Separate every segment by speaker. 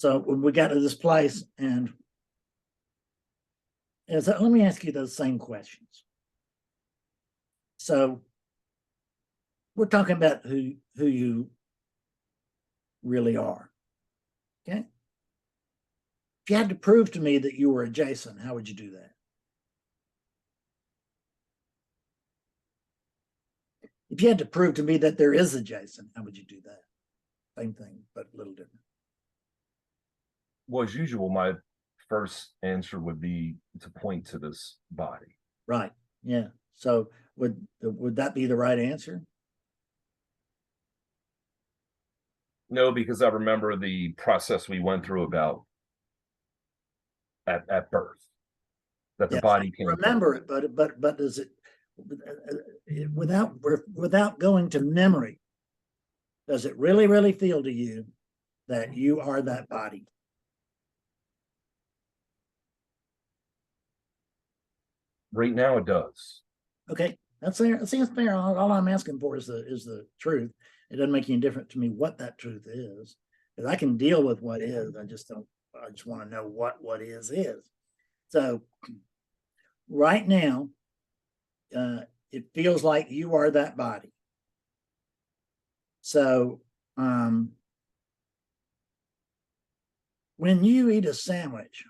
Speaker 1: So when we got to this place, and let me ask you those same questions. So we're talking about who you really are. Okay. If you had to prove to me that you were a Jason, how would you do that? If you had to prove to me that there is a Jason, how would you do that? Same thing, but a little different.
Speaker 2: Well, as usual, my first answer would be to point to this body.
Speaker 1: Right. Yeah. So would that be the right answer?
Speaker 2: No, because I remember the process we went through about at birth, that the body came.
Speaker 1: Remember it, but does it without going to memory? Does it really feel to you that you are that body?
Speaker 2: Right now, it does.
Speaker 1: Okay, that's fair. That's fair. All I'm asking for is the truth. It doesn't make any difference to me what that truth is, because I can deal with what is. I just want to know what is. So right now, it feels like you are that body. So when you eat a sandwich,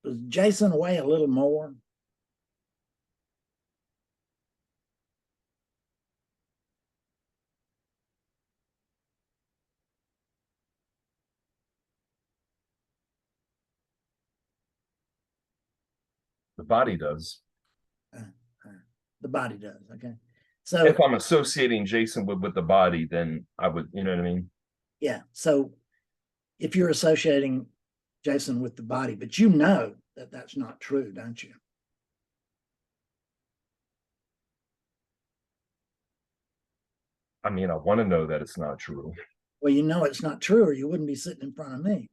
Speaker 1: does Jason weigh a little more?
Speaker 2: The body does.
Speaker 1: The body does. Okay. So
Speaker 2: if I'm associating Jason with the body, then I would, you know what I mean?
Speaker 1: Yeah. So if you're associating Jason with the body, but you know that that's not true, don't you?
Speaker 2: I mean, I want to know that it's not true.
Speaker 1: Well, you know it's not true, or you wouldn't be sitting in front of me.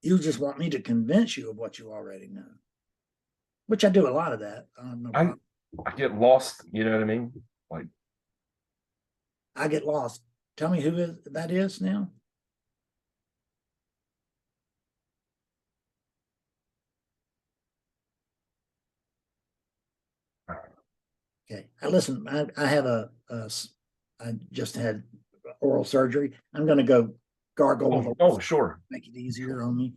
Speaker 1: You just want me to convince you of what you already know, which I do a lot of that.
Speaker 2: I get lost, you know what I mean? Like,
Speaker 1: I get lost. Tell me who that is now. Okay. Listen, I have I just had oral surgery. I'm going to go gargle with
Speaker 2: oh, sure.
Speaker 1: Make it easier on me.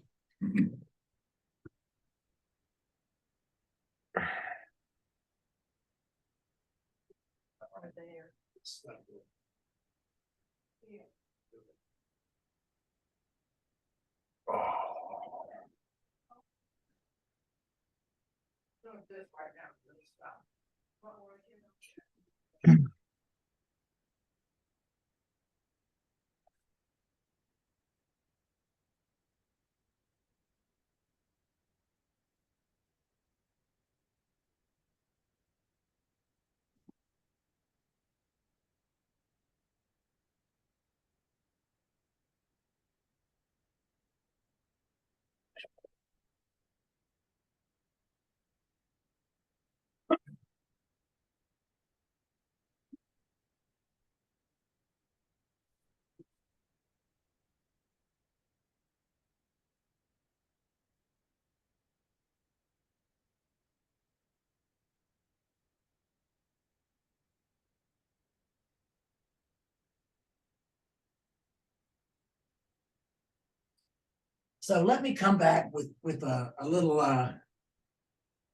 Speaker 1: So let me come back with a little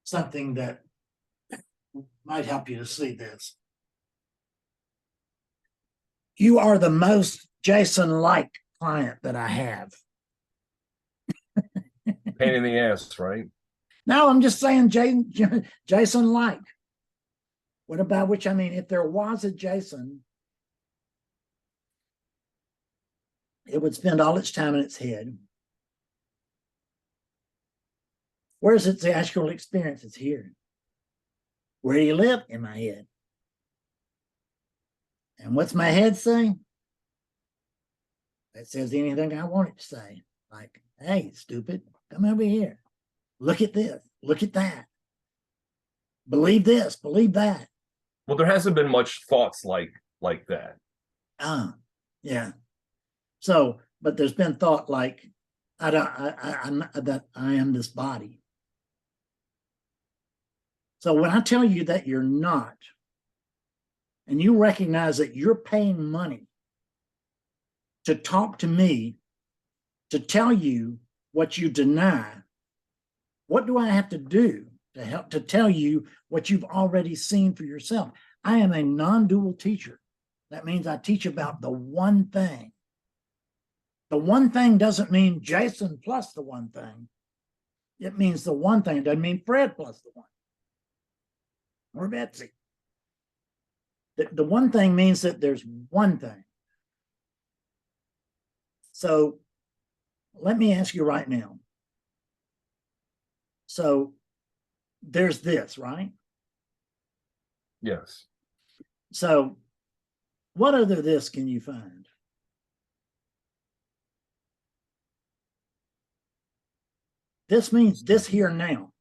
Speaker 1: something that might help you to see this. You are the most Jason-like client that I have.
Speaker 2: Pain in the ass, right?
Speaker 1: No, I'm just saying Jason-like. What about which? I mean, if there was a Jason, it would spend all its time in its head. Where's its actual experience? It's here. Where do you live? In my head. And what's my head saying? It says anything I want it to say. Like, hey, stupid, come over here. Look at this. Look at that. believe this, believe that.
Speaker 2: Well, there hasn't been much thoughts like that.
Speaker 1: Yeah. So, but there's been thought like, that I am this body. So when I tell you that you're not, and you recognize that you're paying money to talk to me, to tell you what you deny, what do I have to do to help to tell you what you've already seen for yourself? I am a non-dual teacher. That means I teach about the one thing. The one thing doesn't mean Jason plus the one thing. It means the one thing. It doesn't mean Fred plus the one. Or Betsy. The one thing means that there's one thing. So let me ask you right now. So there's this, right?
Speaker 2: Yes.
Speaker 1: So what other this can you find? This means this here now.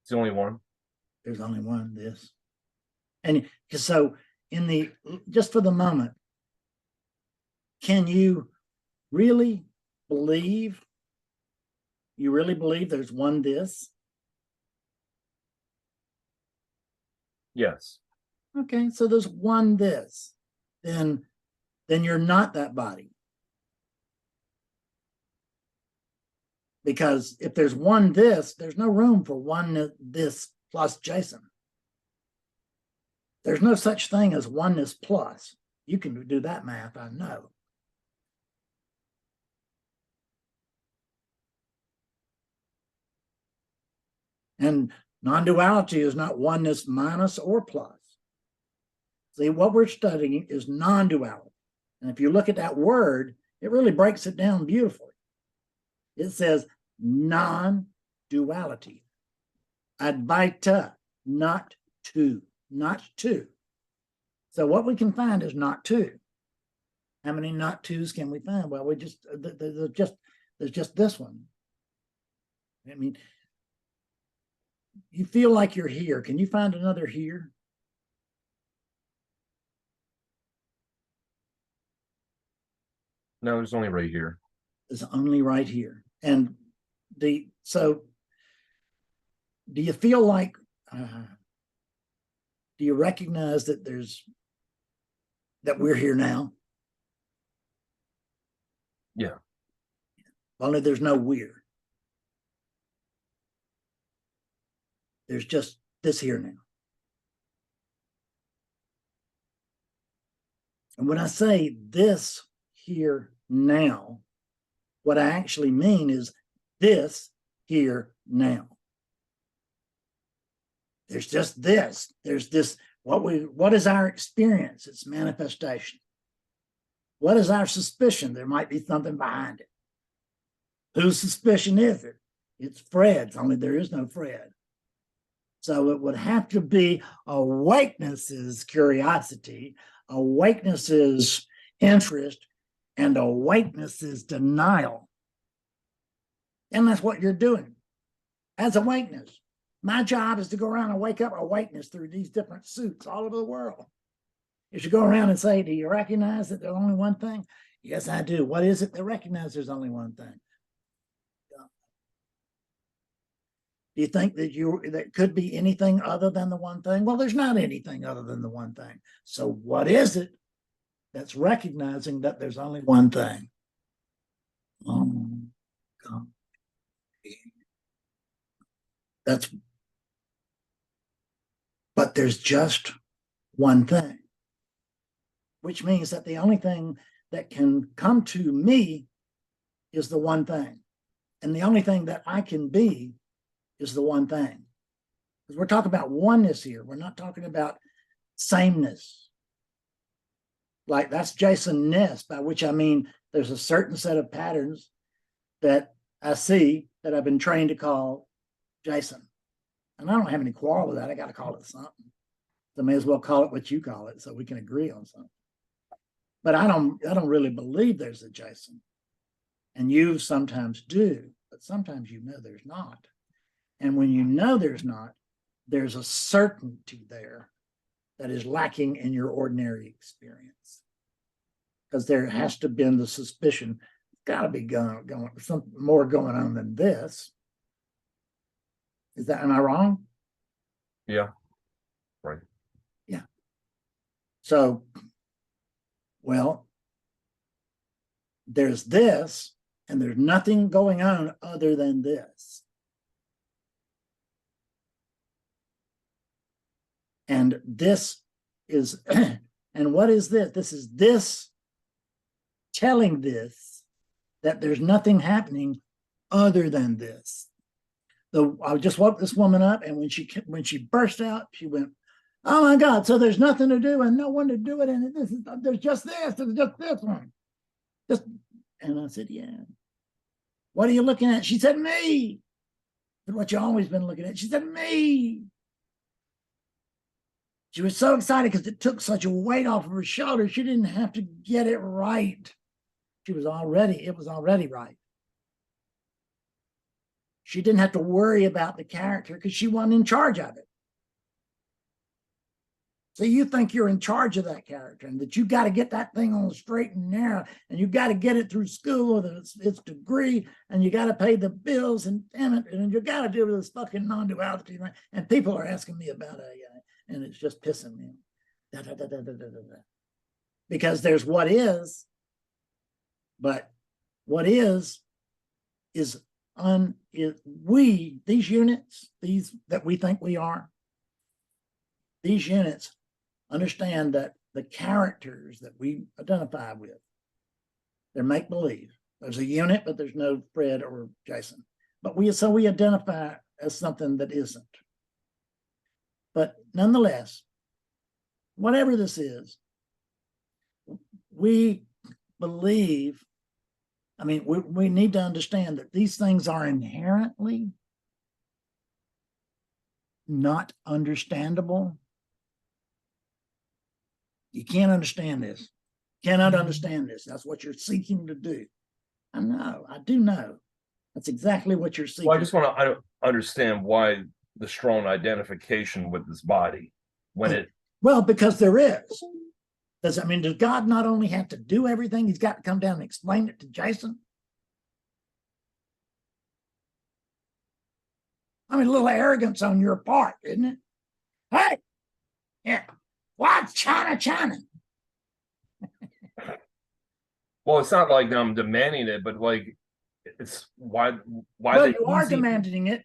Speaker 2: It's the only one.
Speaker 1: There's only one, this. And so just for the moment, can you really believe, there's one this?
Speaker 2: Yes.
Speaker 1: Okay, so there's one this. Then you're not that body. Because if there's one this, there's no room for one this plus Jason. There's no such thing as oneness plus. You can do that math, I know. And non-duality is not oneness minus or plus. See, what we're studying is non-duality. And if you look at that word, it really breaks it down beautifully. It says non-duality. Advaita, not two, not two. So what we can find is not two. How many not twos can we find? Well, there's just this one. I mean, you feel like you're here. Can you find another here?
Speaker 2: No, there's only right here.
Speaker 1: It's only right here. And so do you feel like, do you recognize that we're here now?
Speaker 2: Yeah.
Speaker 1: Only there's no we're. There's just this here now. And when I say this here now, what I actually mean is this here now. There's just this. There's this. What is our experience? It's manifestation. What is our suspicion? There might be something behind it. Whose suspicion is it? It's Fred's, only there is no Fred. So it would have to be awakeness's curiosity, awakeness's interest, and awakeness's denial. And that's what you're doing as awakeness. My job is to go around and wake up awakeness through these different suits all over the world. You should go around and say, do you recognize that there's only one thing? Yes, I do. What is it that recognizes there's only one thing? Do you think that could be anything other than the one thing? Well, there's not anything other than the one thing. So what is it that's recognizing that there's only one thing? But there's just one thing, which means that the only thing that can come to me is the one thing. And the only thing that I can be is the one thing. Because we're talking about oneness here. We're not talking about sameness. Like that's Jason-ness, by which I mean there's a certain set of patterns that I see that I've been trained to call Jason. And I don't have any quarrel with that. I got to call it something. So I may as well call it what you call it so we can agree on something. But I don't really believe there's a Jason. And you sometimes do. But but sometimes you know there's not. And when you know there's not, there's a certainty there that is lacking in your ordinary experience. Because there has to have been the suspicion, got to be going something more going on than this. Is that, am I wrong?
Speaker 2: Yeah. Right.
Speaker 1: Yeah. So, well, there's this, and there's nothing going on other than this. And this is, and what is this? This is this telling this that there's nothing happening other than this. I just woke this woman up, and when she burst out, she went, "Oh my God! So there's nothing to do and no one to do it, and there's just this. There's just this one." And I said, "Yeah. What are you looking at?" She said, "Me." And what you always been looking at? She said, "Me." She was so excited because it took such a weight off of her shoulders. She didn't have to get it right. It was already right. She didn't have to worry about the character because she wasn't in charge of it. So you think you're in charge of that character and that you got to get that thing on the straight and narrow, and you got to get it through school with its degree, and you got to pay the bills, and damn it, and you got to do this fucking non-duality thing. And people are asking me about it, and it's just pissing me off. Because there's what is, but what is these units, these that we think we are, these units understand that the characters that we identify with, they're make-believe. There's a unit, but there's no Fred or Jason. But we identify as something that isn't. But nonetheless, whatever this is, we believe, I mean, we need to understand that these things are inherently not understandable. You can't understand this. Cannot understand this. That's what you're seeking to do. I know. I do know. That's exactly what you're seeking.
Speaker 2: Well, I just want to understand why the strong identification with this body when it.
Speaker 1: Well, because there is. Does God not only have to do everything? He's got to come down and explain it to Jason. I mean, a little arrogance on your part, isn't it? Hey, yeah, what's China?
Speaker 2: Well, it's not like I'm demanding it, but like, it's why
Speaker 1: well, you are demanding it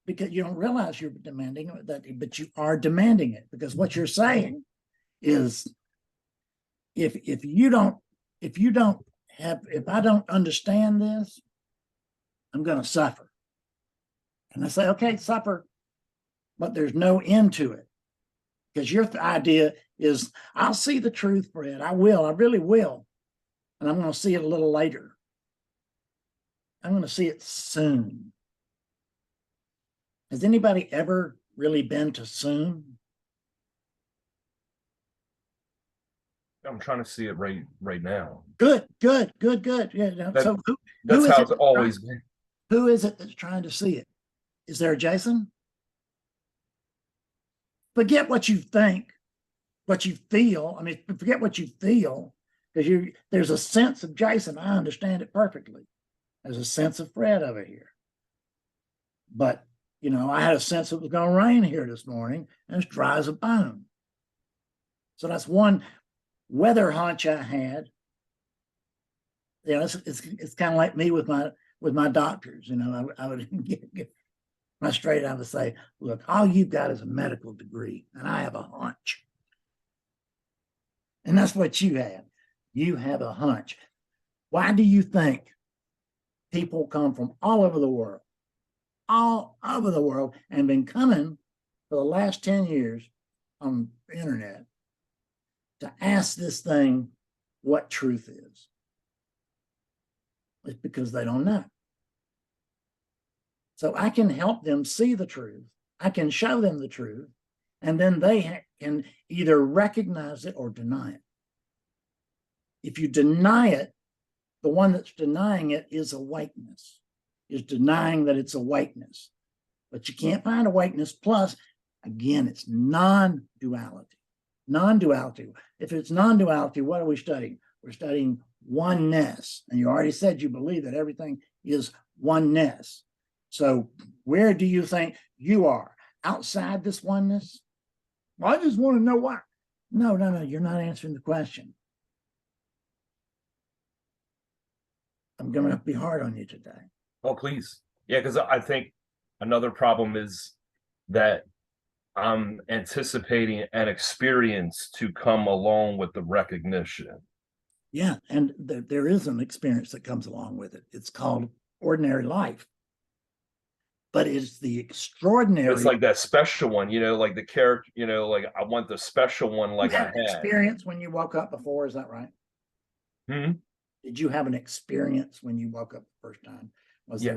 Speaker 1: because you don't realize you're demanding that, but you are demanding it because what you're saying is, if I don't understand this, I'm going to suffer. And I say, okay, suffer, but there's no end to it. Because your idea is, I'll see the truth, Fred. I really will. And I'm going to see it a little later. I'm going to see it soon. Has anybody ever really been to soon?
Speaker 2: I'm trying to see it right now.
Speaker 1: Good. Yeah.
Speaker 2: So
Speaker 1: that's
Speaker 2: how it's always been.
Speaker 1: Who is it that's trying to see it? Is there a Jason? Forget what you think, what you feel. I mean, forget what you feel, because there's a sense of Jason. I understand it perfectly. There's a sense of Fred over here. But, I had a sense it was going to rain here this morning, and it's dry as a bone. So that's one weather hunch I had. It's kind of like me with my doctors. I would get straight out and say, look, all you've got is a medical degree, and I have a hunch. And that's what you have. You have a hunch. Why do you think people come from all over the world, and been coming for the last 10 years on the internet to ask this thing what truth is? It's because they don't know. So I can help them see the truth. I can show them the truth, and then they can either recognize it or deny it. If you deny it, the one that's denying it is awakeness. is denying that it's awakeness. But you can't find awakeness. Plus, again, it's non-duality. Non-duality. If it's non-duality, what are we studying? We're studying oneness. And you already said you believe that everything is oneness. So where do you think you are? Outside this oneness? Well, I just want to know why. No, you're not answering the question. I'm going to be hard on you today.
Speaker 2: Oh, please. Yeah, because I think another problem is that I'm anticipating an experience to come along with the recognition.
Speaker 1: Yeah, and there is an experience that comes along with it. It's called ordinary life. But it's the extraordinary.
Speaker 2: It's like that special one, like the character, like I want the special one like I had.
Speaker 1: Experience when you woke up before, is that right?
Speaker 2: Hmm?
Speaker 1: Did you have an experience when you woke up the first time? Was
Speaker 2: yes.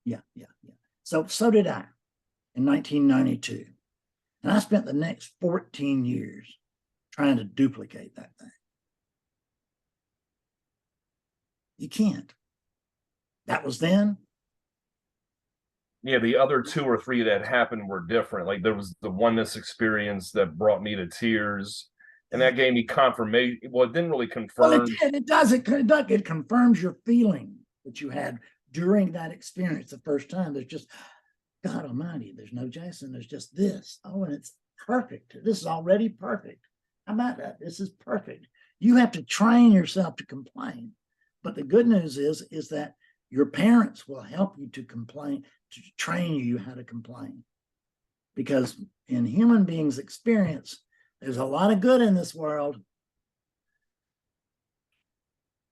Speaker 1: there? Yeah. So did I in 1992. And I spent the next 14 years trying to duplicate that thing. You can't. That was then.
Speaker 2: Yeah, the other 2 or 3 that happened were different. Like there was the oneness experience that brought me to tears, and that gave me confirmation. Well, it didn't really confirm.
Speaker 1: Well, it does. It confirms your feeling that you had during that experience the first time. There's just, God Almighty, there's no Jason. There's just this. Oh, and it's perfect. This is already perfect. How about that? This is perfect. You have to train yourself to complain. But the good news is that your parents will help you to complain, to train you how to complain. Because in human beings' experience, there's a lot of good in this world.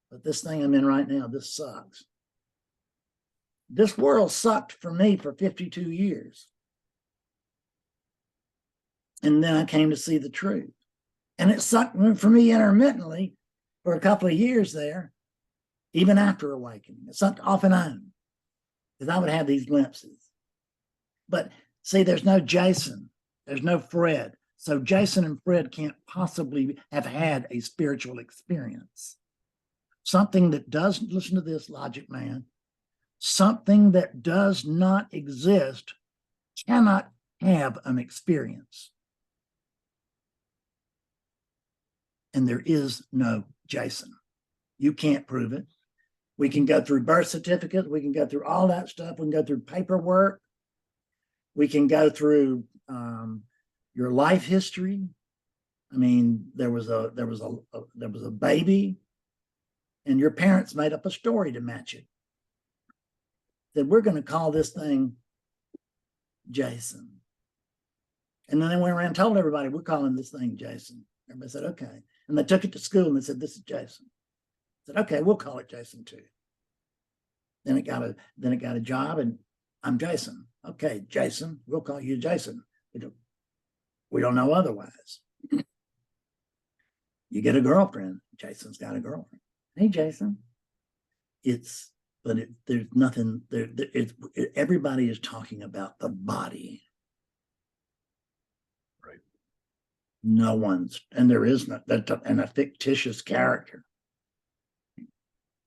Speaker 1: But this thing I'm in right now, this sucks. This world sucked for me for 52 years. And then I came to see the truth. And it sucked for me intermittently for a couple of years there, even after awakening. It sucked off and on because I would have these glimpses. But see, there's no Jason, there's no Fred. So Jason and Fred can't possibly have had a spiritual experience. Something that does, listen to this, logic man, something that does not exist cannot have an experience. And there is no Jason. You can't prove it. We can go through birth certificates. We can go through all that stuff. We can go through paperwork. We can go through your life history. I mean, there was a baby, and your parents made up a story to match it. That we're going to call this thing Jason. And then they went around and told everybody, we're calling this thing Jason. Everybody said, okay. And they took it to school and they said, this is Jason. I said, okay, we'll call it Jason too. Then it got a job, and I'm Jason. Okay, Jason, we'll call you Jason. We don't know otherwise. You get a girlfriend. Jason's got a girlfriend. Hey, Jason. There's nothing there. Everybody is talking about the body.
Speaker 2: Right.
Speaker 1: No one's, and there is not, and a fictitious character.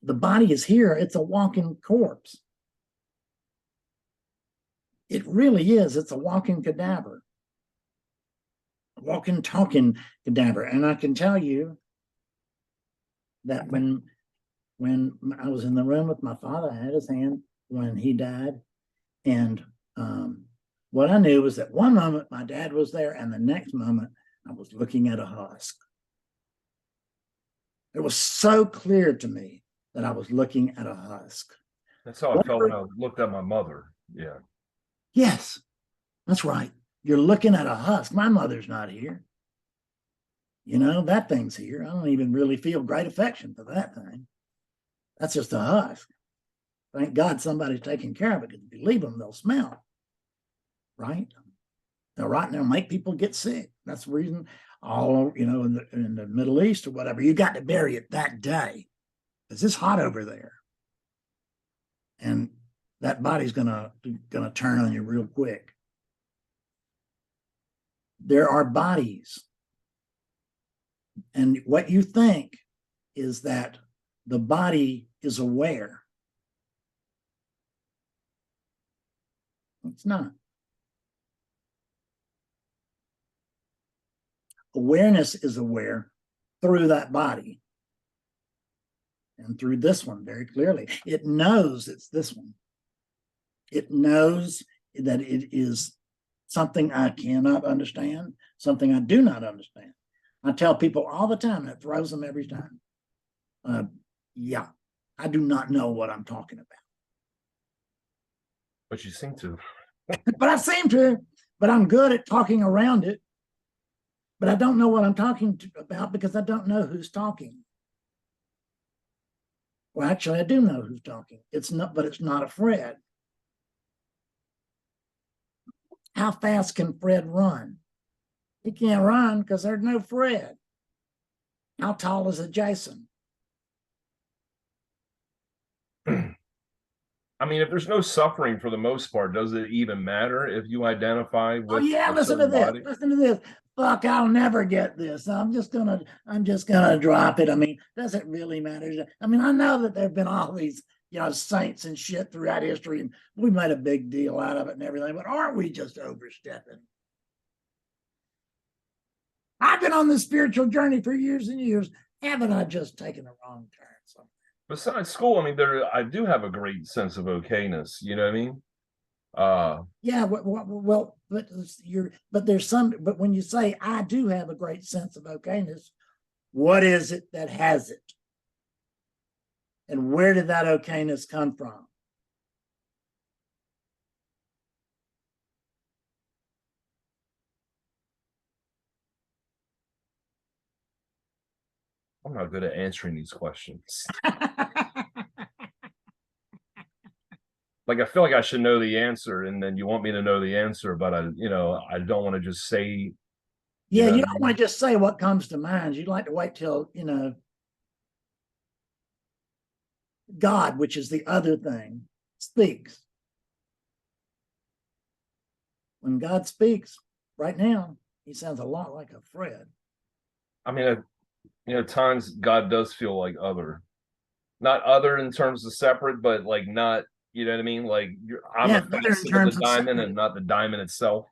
Speaker 1: The body is here. It's a walking corpse. It really is. It's a walking cadaver. A walking, talking cadaver. And I can tell you that when I was in the room with my father, I had his hand when he died. And what I knew was that one moment my dad was there, and the next moment I was looking at a husk. It was so clear to me that I was looking at a husk.
Speaker 2: That's how I felt when I looked at my mother. Yeah.
Speaker 1: Yes, that's right. You're looking at a husk. My mother's not here. You know, that thing's here. I don't even really feel great affection for that thing. That's just a husk. Thank God somebody's taking care of it, because if you leave them, they'll smell. Right? They'll rot and they'll make people get sick. That's the reason in the Middle East or whatever, you got to bury it that day. Because it's hot over there. And that body's gonna turn on you real quick. There are bodies. And what you think is that the body is aware. it's not. Awareness is aware through that body. And through this one very clearly. It knows it's this one. It knows that it is something I cannot understand, something I do not understand. I tell people all the time, and it throws them every time. Yeah, I do not know what I'm talking about.
Speaker 2: But you seem to.
Speaker 1: But I seem to, but I'm good at talking around it. But I don't know what I'm talking about because I don't know who's talking. Well, actually, I do know who's talking. It's not, but it's not a Fred. How fast can Fred run? He can't run because there's no Fred. How tall is a Jason?
Speaker 2: I mean, if there's no suffering for the most part, does it even matter if you identify with?
Speaker 1: Oh yeah, listen to this. Listen to this. Fuck, I'll never get this. I'm just gonna drop it. I mean, does it really matter? I mean, I know that there've been all these, saints and shit throughout history, and we made a big deal out of it and everything, but aren't we just overstepping? I've been on this spiritual journey for years and years. Haven't I just taken a wrong turn somewhere?
Speaker 2: Besides school, I mean, I do have a great sense of okayness. You know what I mean?
Speaker 1: Yeah, well, but there's some. But when you say I do have a great sense of okayness, what is it that has it? And where did that okayness come from?
Speaker 2: I'm not good at answering these questions. Like, I feel like I should know the answer, and then you want me to know the answer, but I don't want to just say.
Speaker 1: Yeah, you don't want to just say what comes to mind. You'd like to wait till, God, which is the other thing, speaks. When God speaks right now, he sounds a lot like a Fred.
Speaker 2: I mean, at times God does feel like other. Not other in terms of separate, but like not, you know what I mean? Like I'm a facet of the diamond and not the diamond itself,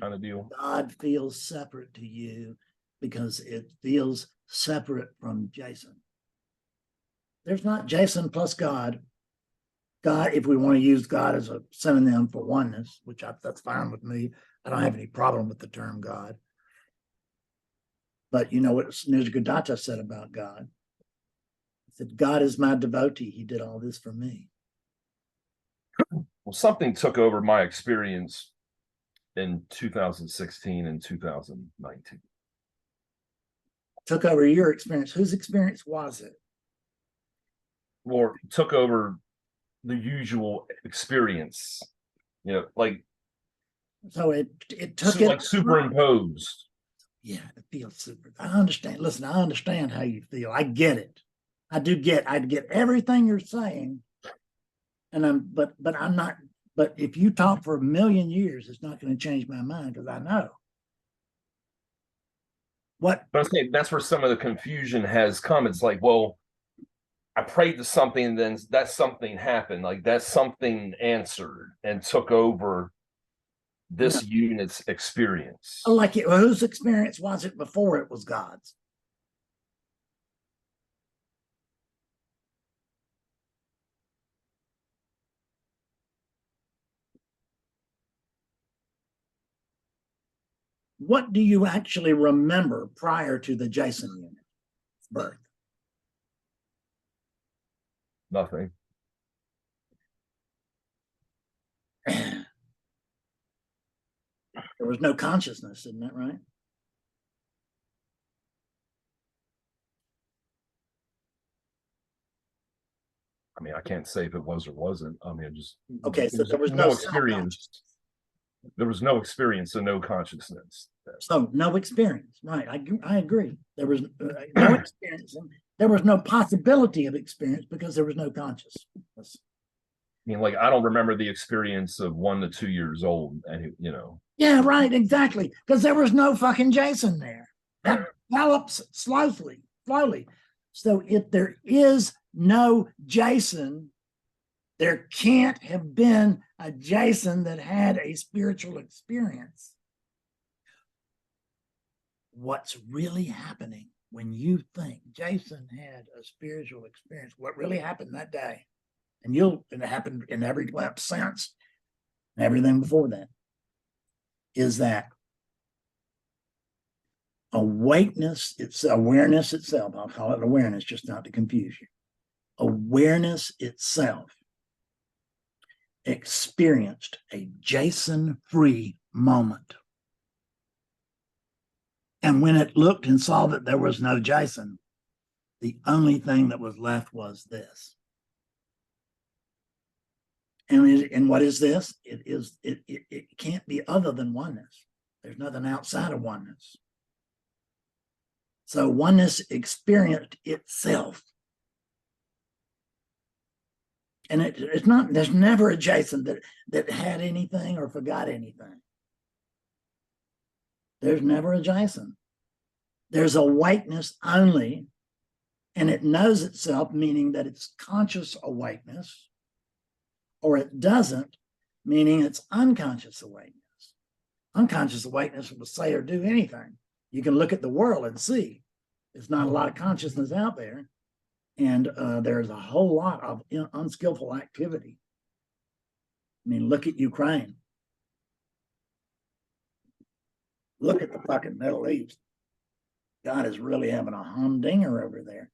Speaker 2: kind of deal.
Speaker 1: God feels separate to you because it feels separate from Jason. There's not Jason plus God. God, if we want to use God as a synonym for oneness, which that's fine with me. I don't have any problem with the term God. But you know what Nisargadatta said about God? He said, God is my devotee. He did all this for me.
Speaker 2: Well, something took over my experience in 2016 and 2019.
Speaker 1: Took over your experience. Whose experience was it?
Speaker 2: Or took over the usual experience, like.
Speaker 1: So it took it
Speaker 2: like superimposed.
Speaker 1: Yeah, it feels super. I understand. Listen, I understand how you feel. I get it. I get everything you're saying. And but I'm not, but if you talk for a million years, it's not going to change my mind because I know. What?
Speaker 2: But I'm saying that's where some of the confusion has come. It's like, well, I prayed to something, and then that something happened. Like that something answered and took over this unit's experience.
Speaker 1: Like whose experience was it before it was God's? What do you actually remember prior to the Jason unit birth?
Speaker 2: Nothing.
Speaker 1: There was no consciousness, isn't that right?
Speaker 2: I mean, I can't say if it was or wasn't. I mean, just
Speaker 1: okay. So there was no
Speaker 2: experience. There was no experience and no consciousness.
Speaker 1: So no experience, right? I agree. There was no experience. There was no possibility of experience because there was no consciousness.
Speaker 2: I mean, like I don't remember the experience of 1 to 2 years old, and
Speaker 1: Yeah, right, exactly. Because there was no fucking Jason there. That develops slowly. So if there is no Jason, There can't have been a Jason that had a spiritual experience. What's really happening when you think Jason had a spiritual experience, what really happened that day, and it happened in every lap since, and everything before that, is that awakeness, it's awareness itself. I'll call it awareness just not to confuse you. Awareness itself experienced a Jason-free moment. And when it looked and saw that there was no Jason, the only thing that was left was this. And what is this? It can't be other than oneness. There's nothing outside of oneness. So oneness experienced itself. And it's not, there's never a Jason that had anything or forgot anything. There's never a Jason. There's awakeness only, and it knows itself, meaning that it's conscious awakeness, or it doesn't, meaning it's unconscious awakeness. Unconscious awakeness will say or do anything. You can look at the world and see there's not a lot of consciousness out there, and there's a whole lot of unskillful activity. I mean, look at Ukraine. Look at the fucking Middle East. God is really having a humdinger over there.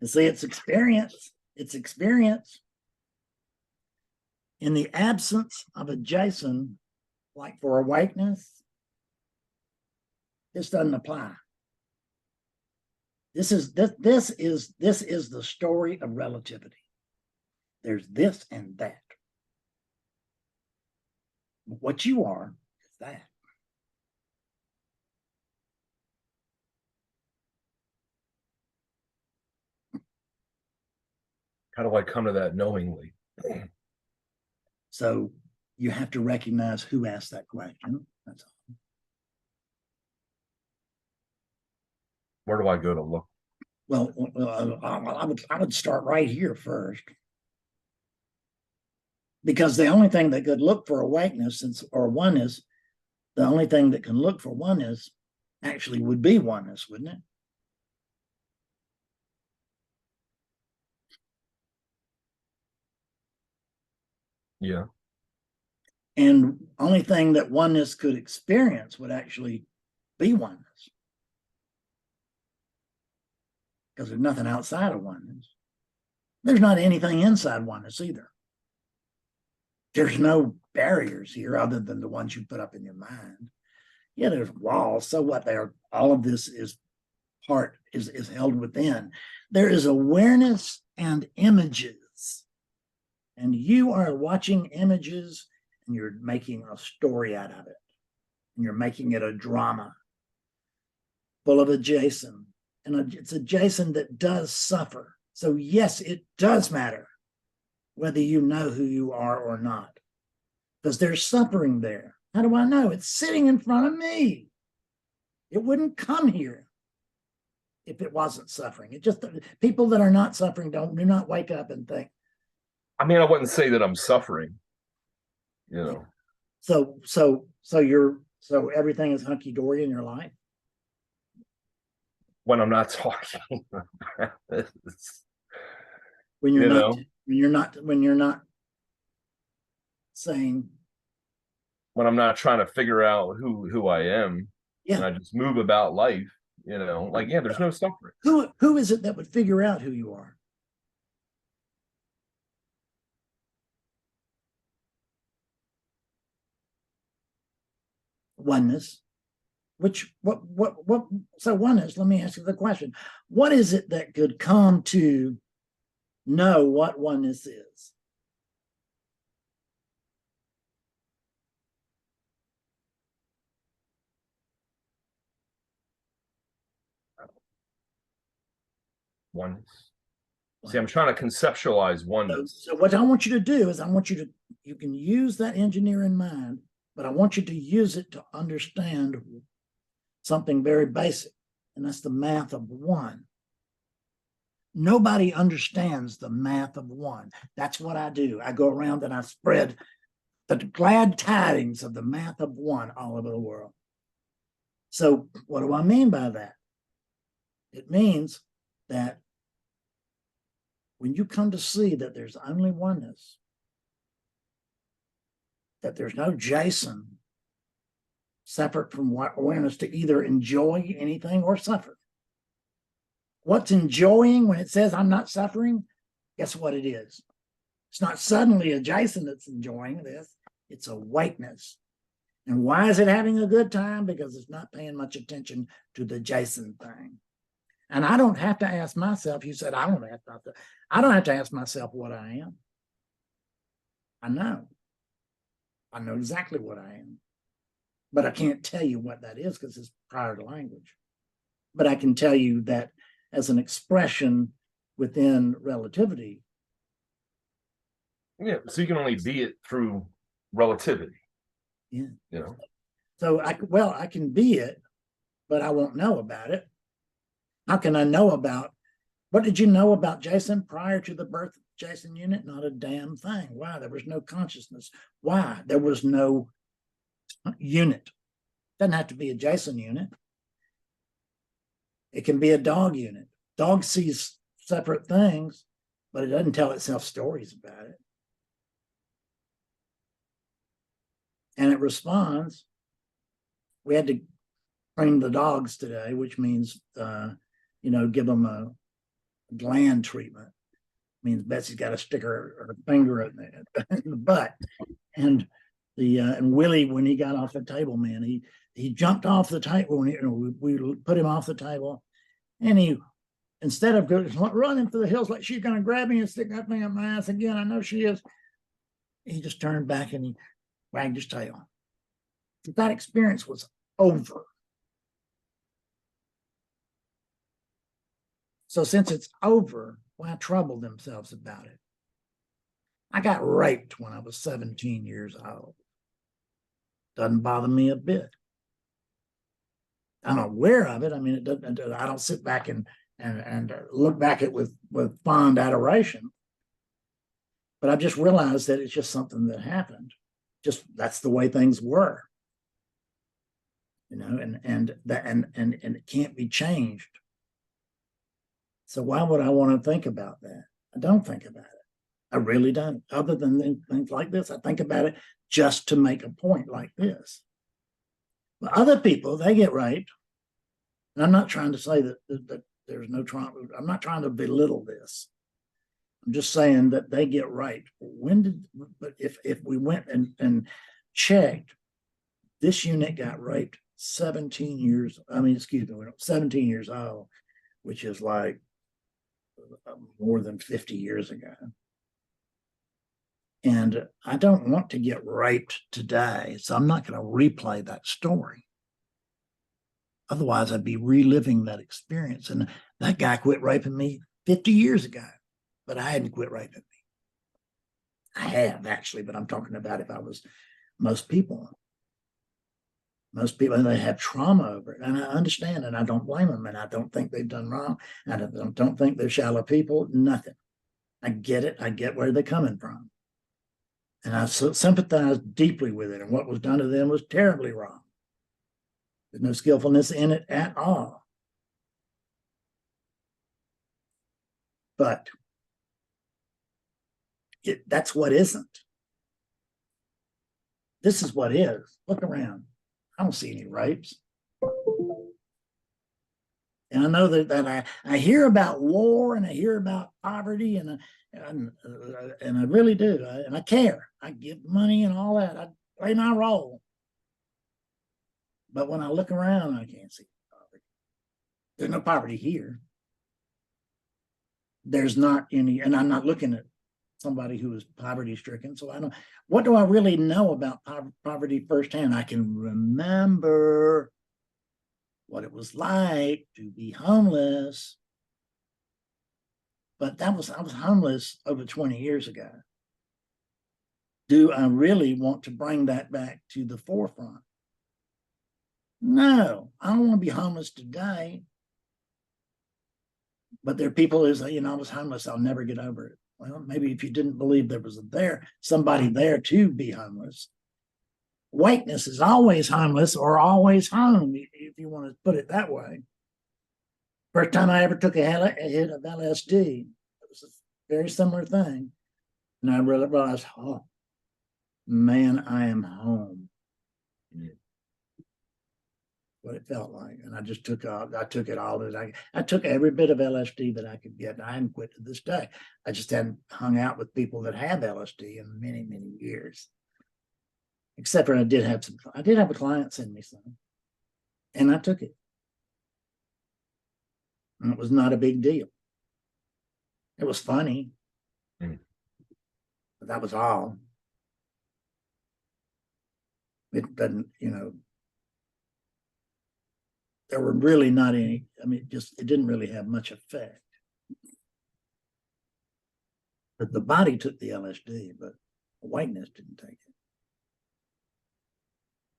Speaker 1: And see, it's experience. It's experience. In the absence of a Jason, like for awakeness, this doesn't apply. This is the story of relativity. There's this and that. What you are is that.
Speaker 2: How do I come to that knowingly?
Speaker 1: So you have to recognize who asked that question. That's all.
Speaker 2: Where do I go to look?
Speaker 1: Well, I would start right here first, because the only thing that could look for awakeness or oneness, the only thing that can look for oneness actually would be oneness, wouldn't it?
Speaker 2: Yeah.
Speaker 1: And only thing that oneness could experience would actually be oneness, because there's nothing outside of oneness. There's not anything inside oneness either. There's no barriers here other than the ones you put up in your mind. Yeah, there's walls. So what? All of this is held within. There is awareness and images, and you are watching images, and you're making a story out of it, and you're making it a drama full of a Jason, and it's a Jason that does suffer. So yes, it does matter whether you know who you are or not, because there's suffering there. How do I know? It's sitting in front of me. It wouldn't come here if it wasn't suffering. It just, people that are not suffering do not wake up and think.
Speaker 2: I mean, I wouldn't say that I'm suffering, you know.
Speaker 1: So everything is hunky-dory in your life
Speaker 2: when I'm not talking about this.
Speaker 1: When you're not saying,
Speaker 2: when I'm not trying to figure out who I am, and I just move about life, you know, like, yeah, there's no suffering.
Speaker 1: Who is it that would figure out who you are? Oneness. So oneness, let me ask you the question. What is it that could come to know what oneness is?
Speaker 2: Oneness. See, I'm trying to conceptualize oneness.
Speaker 1: So what I want you to do is you can use that engineering mind, but I want you to use it to understand something very basic, and that's the math of one. Nobody understands the math of one. That's what I do. I go around and I spread the glad tidings of the math of one all over the world. So what do I mean by that? It means that when you come to see that there's only oneness, that there's no Jason separate from awareness to either enjoy anything or suffer. What's enjoying when it says I'm not suffering? Guess what it is? It's not suddenly a Jason that's enjoying this. It's awakeness. And why is it having a good time? Because it's not paying much attention to the Jason thing. And I don't have to ask myself, you said I don't have to ask myself what I am. I know. I know exactly what I am. But I can't tell you what that is because it's prior to language. But I can tell you that as an expression within relativity.
Speaker 2: Yeah, so you can only be it through relativity.
Speaker 1: Yeah.
Speaker 2: You know.
Speaker 1: So I can be it, but I won't know about it. How can I know about, what did you know about Jason prior to the birth of the Jason unit? Not a damn thing. Why? There was no consciousness. Why? There was no unit. Doesn't have to be a Jason unit. It can be a dog unit. Dog sees separate things, but it doesn't tell itself stories about it. And it responds. We had to train the dogs today, which means, give them a gland treatment. It means Betsy's got to stick her finger in the butt. And and Willie, when he got off the table, man, he jumped off the table when we put him off the table, and he, instead of running for the hills like she's going to grab me and stick that thing up my ass again, I know she is, he just turned back and he wagged his tail. That experience was over. So since it's over, why trouble themselves about it? I got raped when I was 17 years old. Doesn't bother me a bit. I'm aware of it. I mean, it doesn't. I don't sit back and look back at it with fond adoration. But I've just realized that it's just something that happened. Just that's the way things were. And it can't be changed. So why would I want to think about that? I don't think about it. I really don't. Other than things like this, I think about it just to make a point like this. But other people, they get raped. And I'm not trying to say that there's no trauma. I'm not trying to belittle this. I'm just saying that they get raped. But if we went and checked, this unit got raped 17 years old, which is like more than 50 years ago. And I don't want to get raped today, so I'm not going to replay that story. Otherwise, I'd be reliving that experience. And that guy quit raping me 50 years ago, but I hadn't quit raping me. I have actually, but I'm talking about if I was most people. Most people, they have trauma over it, and I understand, and I don't blame them, and I don't think they've done wrong. I don't think they're shallow people, nothing. I get it. I get where they're coming from. And I sympathize deeply with it, and what was done to them was terribly wrong. There's no skillfulness in it at all. But that's what isn't. This is what is. Look around. I don't see any rapes. And I know that I hear about war and I hear about poverty and I really do. And I care. I give money and all that. I play my role. But when I look around, I can't see poverty. There's no poverty here. There's not any, and I'm not looking at somebody who is poverty stricken. So I don't, what do I really know about poverty firsthand? I can remember what it was like to be homeless. But I was homeless over 20 years ago. Do I really want to bring that back to the forefront? No, I don't want to be homeless today. But there are people who say, I was homeless, I'll never get over it. Well, maybe if you didn't believe there was somebody there to be homeless. Whiteness is always homeless or always home, if you want to put it that way. First time I ever took a hit of LSD, it was a very similar thing. And I realized, oh, man, I am home. What it felt like. And I just took it all. I took every bit of LSD that I could get. And I haven't quit to this day. I just hadn't hung out with people that have LSD in many, many years. Except for I did have a client send me some. And I took it. And it was not a big deal. It was funny. But that was all. It doesn't, there were really not any, it didn't really have much effect. But the body took the LSD, but the whiteness didn't take it.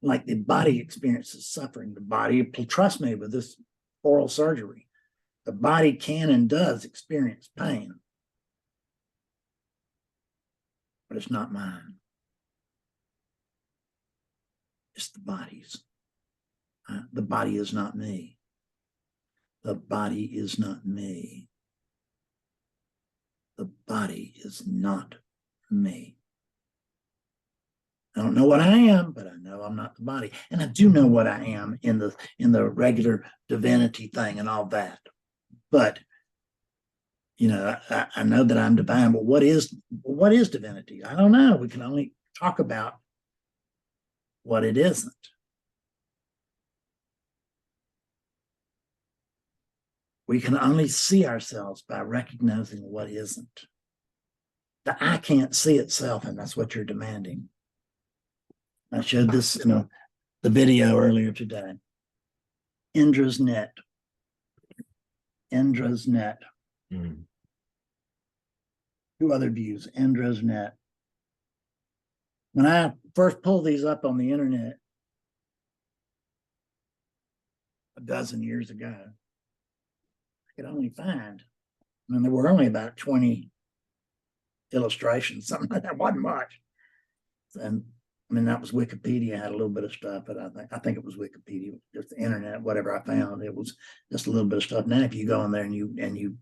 Speaker 1: Like the body experiences suffering. The body, trust me, with this oral surgery, the body can and does experience pain. But it's not mine. It's the body's. The body is not me. The body is not me. The body is not me. I don't know what I am, but I know I'm not the body. And I do know what I am in the regular divinity thing and all that. But I know that I'm divine, but what is divinity? I don't know. We can only talk about what it isn't. We can only see ourselves by recognizing what isn't. The eye can't see itself, and that's what you're demanding. I showed this in the video earlier today. Indra's net. Indra's net. Mm-hmm. Two other views. Indra's net. When I first pulled these up on the internet a dozen years ago, I could only find, there were only about 20 illustrations, something like that. Wasn't much. And that was Wikipedia, had a little bit of stuff, but I think it was Wikipedia, just the internet, whatever I found. It was just a little bit of stuff. Now, if you go in there and you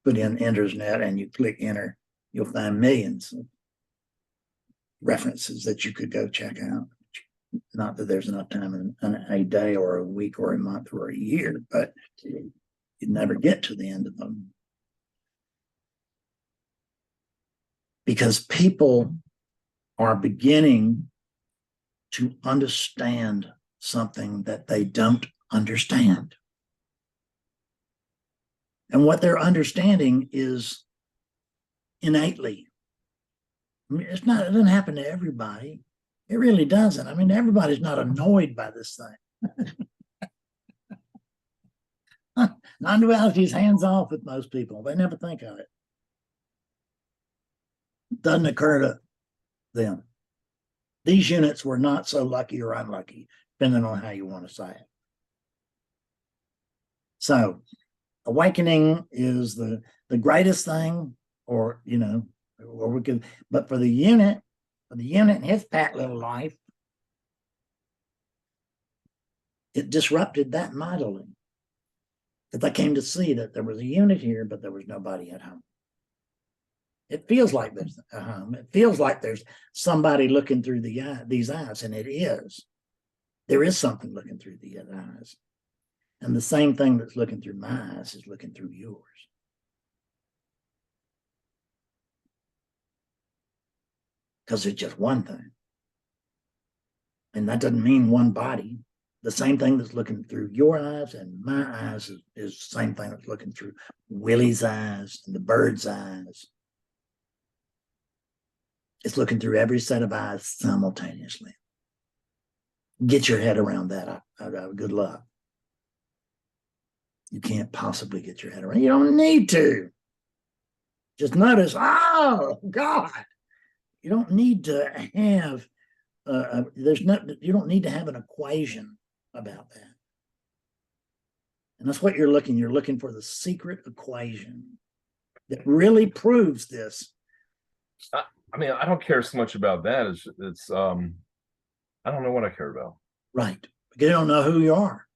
Speaker 1: put in Indra's net and you click enter, you'll find millions of references that you could go check out. Not that there's enough time in a day or a week or a month or a year, but you'd never get to the end of them. Because people are beginning to understand something that they don't understand. And what they're understanding is innately. It doesn't happen to everybody. It really doesn't. Everybody's not annoyed by this thing. Non-duality is hands off with most people. They never think of it. It doesn't occur to them. These units were not so lucky or unlucky, depending on how you want to say it. So, awakening is the greatest thing, or we could. But for the unit in his fat little life, it disrupted that mightily. Because I came to see that there was a unit here, but there was nobody at home. It feels like there's a home. It feels like there's somebody looking through these eyes, and it is. There is something looking through the eyes. And the same thing that's looking through my eyes is looking through yours. Because it's just one thing. And that doesn't mean one body. The same thing that's looking through your eyes and my eyes is the same thing that's looking through Willie's eyes and the bird's eyes. It's looking through every set of eyes simultaneously. Get your head around that. Good luck. You can't possibly get your head around. You don't need to. Just notice, oh, God. You don't need to have, you don't need to have an equation about that. And that's what you're looking for the secret equation that really proves this.
Speaker 2: I mean, I don't care so much about that. It's I don't know what I care about.
Speaker 1: Right. Because you don't know who you are.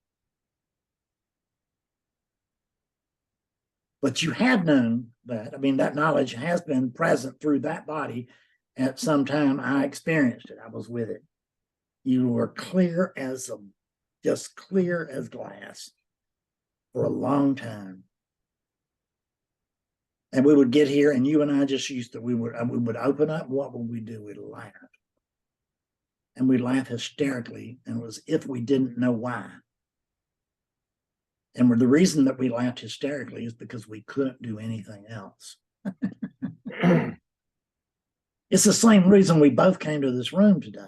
Speaker 1: But you have known that. I mean, that knowledge has been present through that body at some time. I experienced it. I was with it. You were clear as just clear as glass for a long time. And we would get here, and you and I just used to, we would open up. What would we do? We'd laugh. And we'd laugh hysterically, and it was if we didn't know why. And the reason that we laughed hysterically is because we couldn't do anything else. It's the same reason we both came to this room today.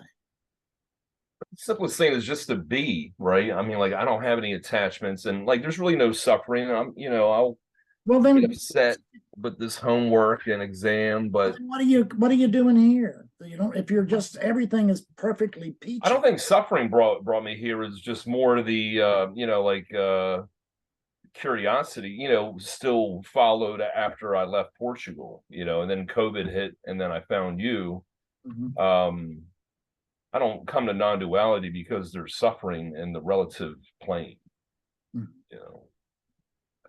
Speaker 2: The simplest thing is just to be, right? I mean, like, I don't have any attachments, and like, there's really no suffering. I'll get upset with this homework and exam, but
Speaker 1: what are you doing here? You don't, if you're just, everything is perfectly peachy.
Speaker 2: I don't think suffering brought me here. Is just more the curiosity, still followed after I left Portugal, and then COVID hit, and then I found you.
Speaker 1: Mm-hmm.
Speaker 2: I don't come to non-duality because there's suffering in the relative plane.
Speaker 1: Mm-hmm.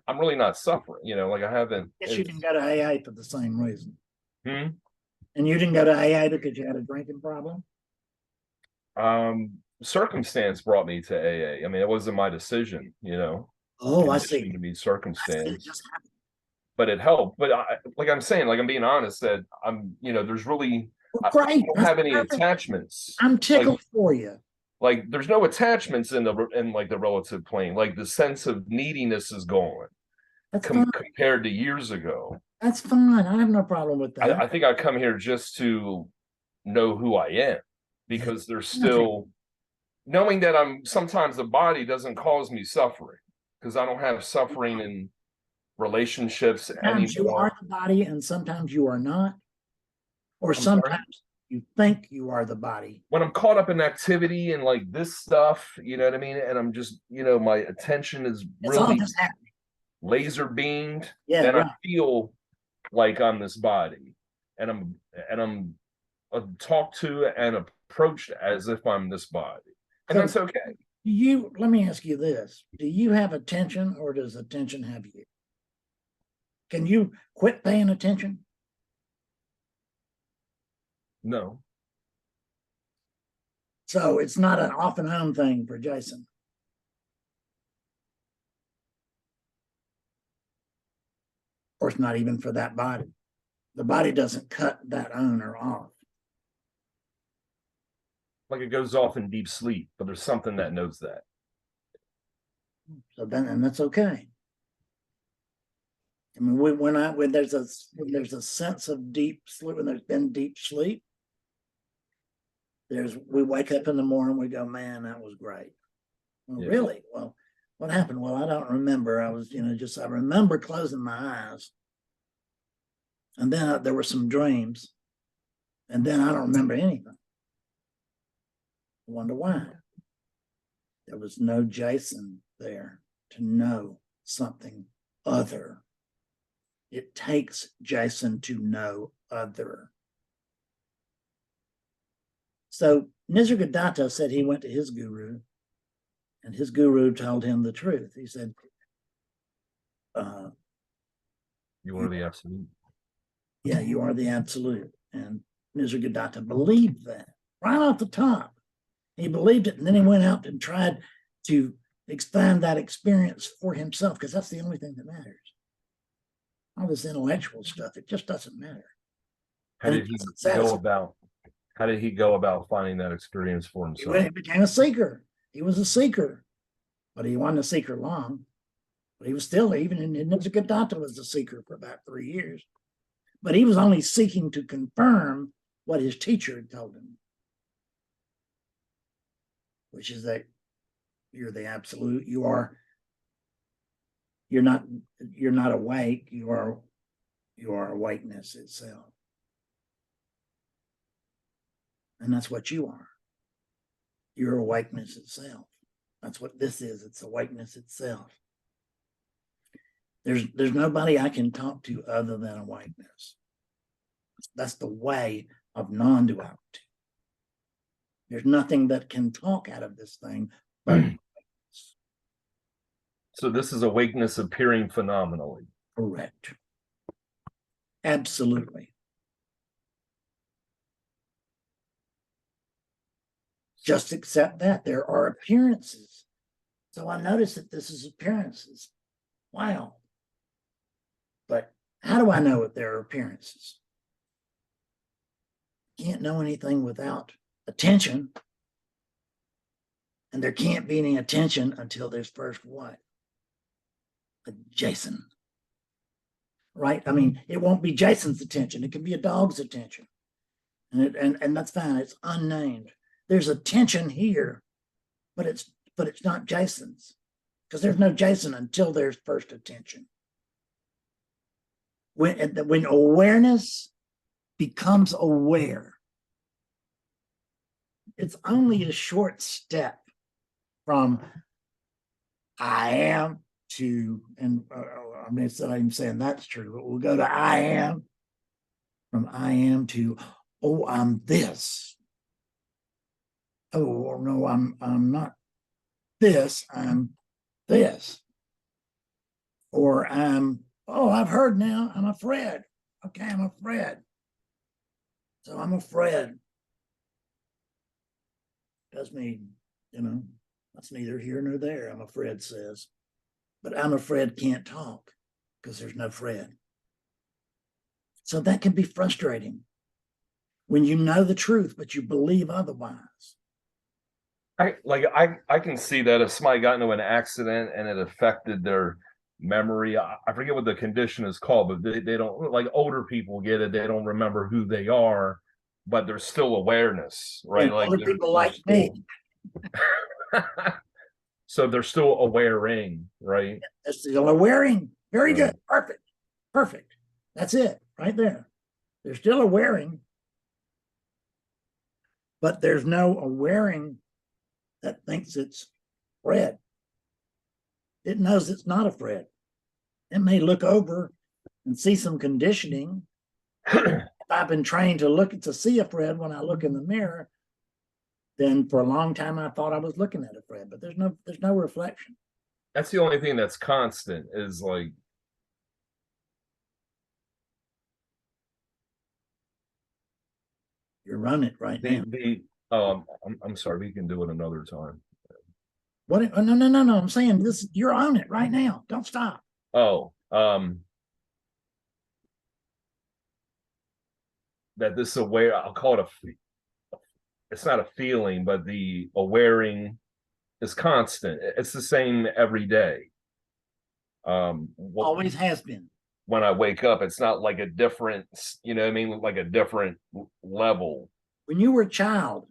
Speaker 2: I'm really not suffering, like I haven't.
Speaker 1: Yes, you didn't go to AA for the same reason.
Speaker 2: Hmm?
Speaker 1: And you didn't go to AA because you had a drinking problem?
Speaker 2: Circumstance brought me to AA. I mean, it wasn't my decision,
Speaker 1: Oh, I see.
Speaker 2: To be circumstance.
Speaker 1: It just happened.
Speaker 2: But it helped. But like I'm saying, like I'm being honest, that there's really,
Speaker 1: Great.
Speaker 2: I don't have any attachments.
Speaker 1: I'm tickled for you.
Speaker 2: Like there's no attachments in the relative plane. Like the sense of neediness is gone.
Speaker 1: That's fine.
Speaker 2: Compared to years ago.
Speaker 1: That's fine. I have no problem with that.
Speaker 2: I think I come here just to know who I am, because there's still knowing that sometimes the body doesn't cause me suffering, because I don't have suffering in relationships
Speaker 1: sometimes anymore. You are the body and sometimes you are not. Or sometimes you think you are the body.
Speaker 2: When I'm caught up in activity and like this stuff, you know what I mean? And I'm just, my attention is really laser beamed.
Speaker 1: Yeah,
Speaker 2: then I feel like I'm this body, and I'm talked to and approached as if I'm this body, and that's okay.
Speaker 1: Let me ask you this: do you have attention, or does attention have you? Can you quit paying attention?
Speaker 2: No.
Speaker 1: So it's not an off and on thing for Jason. Or it's not even for that body. The body doesn't cut that on or off.
Speaker 2: Like it goes off in deep sleep, but there's something that knows that.
Speaker 1: So then, and that's okay. I mean, when there's a sense of deep sleep, when there's been deep sleep, we wake up in the morning, we go, man, that was great. Well, yeah. Really? Well, what happened? Well, I don't remember. I was, I remember closing my eyes. And then there were some dreams. And then I don't remember anything. I wonder why. There was no Jason there to know something other. It takes Jason to know other. So Nisargadatta said he went to his guru, and his guru told him the truth. He said,
Speaker 2: you are the absolute.
Speaker 1: Yeah, you are the absolute. And Nisargadatta believed that right off the top. He believed it, and then he went out and tried to expand that experience for himself, because that's the only thing that matters. All this intellectual stuff, it just doesn't matter.
Speaker 2: How did he go about finding that experience for himself?
Speaker 1: He became a seeker. He was a seeker, but he wasn't a seeker long. But he was still, even in Nisargadatta was a seeker for about 3 years. But he was only seeking to confirm what his teacher had told him, which is that you're the absolute. You're not awake. You are awakeness itself. And that's what you are. You're awakeness itself. That's what this is. It's awakeness itself. There's nobody I can talk to other than awakeness. That's the way of non-duality. There's nothing that can talk out of this thing but
Speaker 2: so this is awakeness appearing phenomenally.
Speaker 1: correct. Absolutely. Just accept that there are appearances. So I notice that this is appearances. Wow. But how do I know if there are appearances? Can't know anything without attention. And there can't be any attention until there's first what? A Jason. Right? I mean, it won't be Jason's attention. It can be a dog's attention. And that's fine. It's unnamed. There's attention here, but it's not Jason's. Because there's no Jason until there's first attention. When awareness becomes aware, it's only a short step from I am to, and I mean, I'm saying that's true, but we'll go to I am, from I am to, oh, I'm this. Oh, no, I'm not this, I'm this. Or I'm, oh, I've heard now, I'm a Fred. Okay, I'm a Fred. So I'm a Fred. Does mean, that's neither here nor there, I'm a Fred says. But I'm a Fred can't talk because there's no Fred. So that can be frustrating when you know the truth, but you believe otherwise.
Speaker 2: I can see that if somebody got into an accident and it affected their memory. I forget what the condition is called, but they don't, like older people get it. They don't remember who they are, but there's still awareness, right?
Speaker 1: And
Speaker 2: like
Speaker 1: older people like me.
Speaker 2: So they're still awareing, right?
Speaker 1: They're still awareing. Very good. Perfect. Perfect. That's it right there. They're still awareing, but there's no awareing that thinks it's Fred. It knows it's not a Fred. It may look over and see some conditioning. If I've been trained to see a Fred when I look in the mirror, then for a long time I thought I was looking at a Fred, but there's no reflection.
Speaker 2: That's the only thing that's constant is like
Speaker 1: you're running it right now.
Speaker 2: I'm sorry, we can do it another time.
Speaker 1: What? Oh, no. I'm saying this. You're on it right now. Don't stop.
Speaker 2: Oh, that this aware, I'll call it it's not a feeling, but the awareing is constant. It's the same every day.
Speaker 1: Always has been.
Speaker 2: When I wake up, it's not like a different, you know what I mean? Like a different level.
Speaker 1: When you were a child,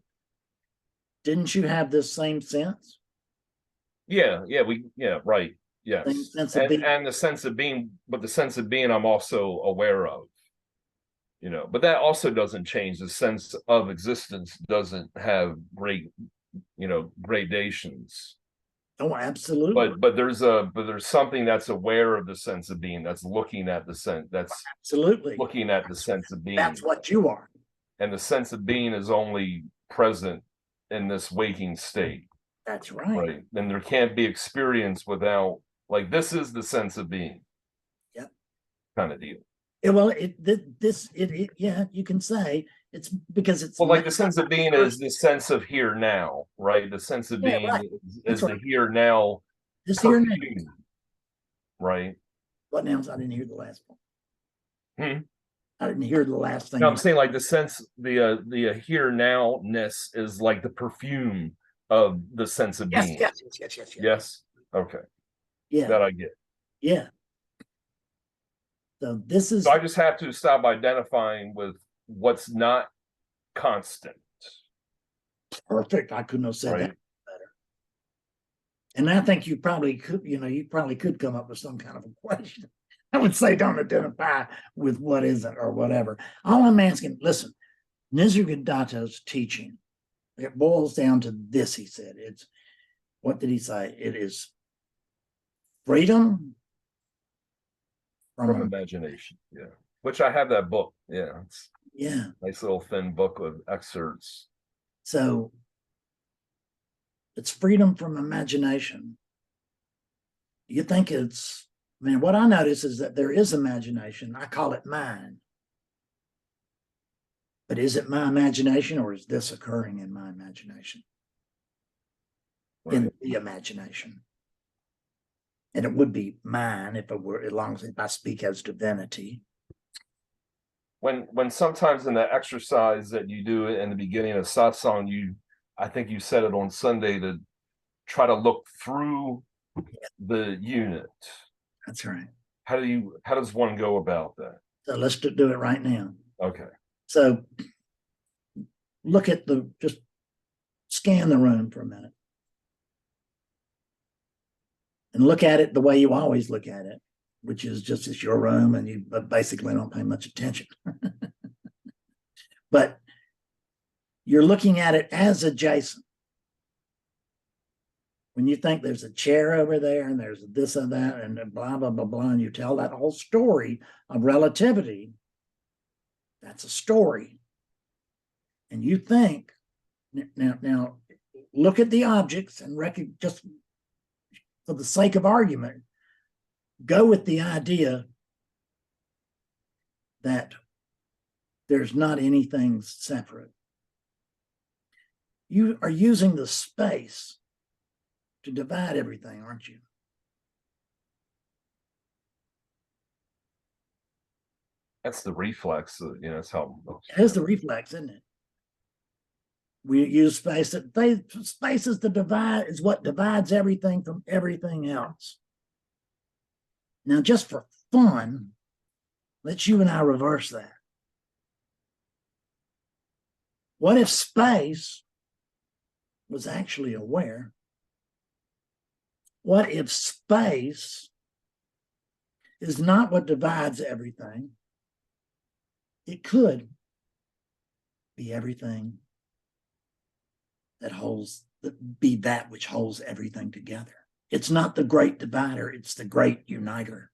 Speaker 1: didn't you have this same sense?
Speaker 2: Yeah, right. Yes.
Speaker 1: Same sense of being.
Speaker 2: And the sense of being, but the sense of being I'm also aware of. But that also doesn't change. The sense of existence doesn't have gradations.
Speaker 1: Oh, absolutely.
Speaker 2: But there's something that's aware of the sense of being, that's looking at the sense, that's
Speaker 1: absolutely
Speaker 2: looking at the sense of being.
Speaker 1: That's what you are.
Speaker 2: And the sense of being is only present in this waking state.
Speaker 1: That's right.
Speaker 2: Right. And there can't be experience without, like, this is the sense of being.
Speaker 1: Yep.
Speaker 2: Kind of deal.
Speaker 1: Well, yeah, you can say it's because it's
Speaker 2: like the sense of being is the sense of here now, right? The sense of being is the here now.
Speaker 1: This here now,
Speaker 2: right?
Speaker 1: What now? I didn't hear the last one. I didn't hear the last thing.
Speaker 2: No, I'm saying like the sense, the here now-ness is like the perfume of the sense of being. Yes. Okay.
Speaker 1: Yeah.
Speaker 2: That I get.
Speaker 1: Yeah. So this is.
Speaker 2: So I just have to stop identifying with what's not constant.
Speaker 1: Perfect. I couldn't have said that better. And I think you probably could come up with some kind of a question. I would say don't identify with what isn't or whatever. All I'm asking, listen, Nisargadatta's teaching, it boils down to this, he said. What did he say? It is freedom
Speaker 2: from imagination. Yeah. Which I have that book. Yeah. It's nice little thin book of excerpts.
Speaker 1: So it's freedom from imagination. You think it's, man, what I notice is that there is imagination. I call it mine. But is it my imagination, or is this occurring in my imagination? Right. In the imagination. And it would be mine if it were, as long as if I speak as divinity.
Speaker 2: When sometimes in the exercise that you do in the beginning of satsang, I think you said it on Sunday, to try to look through the unit.
Speaker 1: That's right.
Speaker 2: How does one go about that?
Speaker 1: So let's do it right now.
Speaker 2: Okay.
Speaker 1: So look at just scan the room for a minute. And look at it the way you always look at it, which is just it's your room and you basically don't pay much attention. But you're looking at it as adjacent. When you think there's a chair over there and there's this and that and blah, blah, blah, blah, and you tell that whole story of relativity, that's a story. And you think, now look at the objects and just for the sake of argument, go with the idea that there's not anything separate. You are using the space to divide everything, aren't you?
Speaker 2: That's the reflex, it's how
Speaker 1: it is the reflex, isn't it? We use space. Space is what divides everything from everything else. Now, just for fun, let's you and I reverse that. What if space was actually aware? What if space is not what divides everything? It could be everything be that which holds everything together. It's not the great divider, it's the great uniter.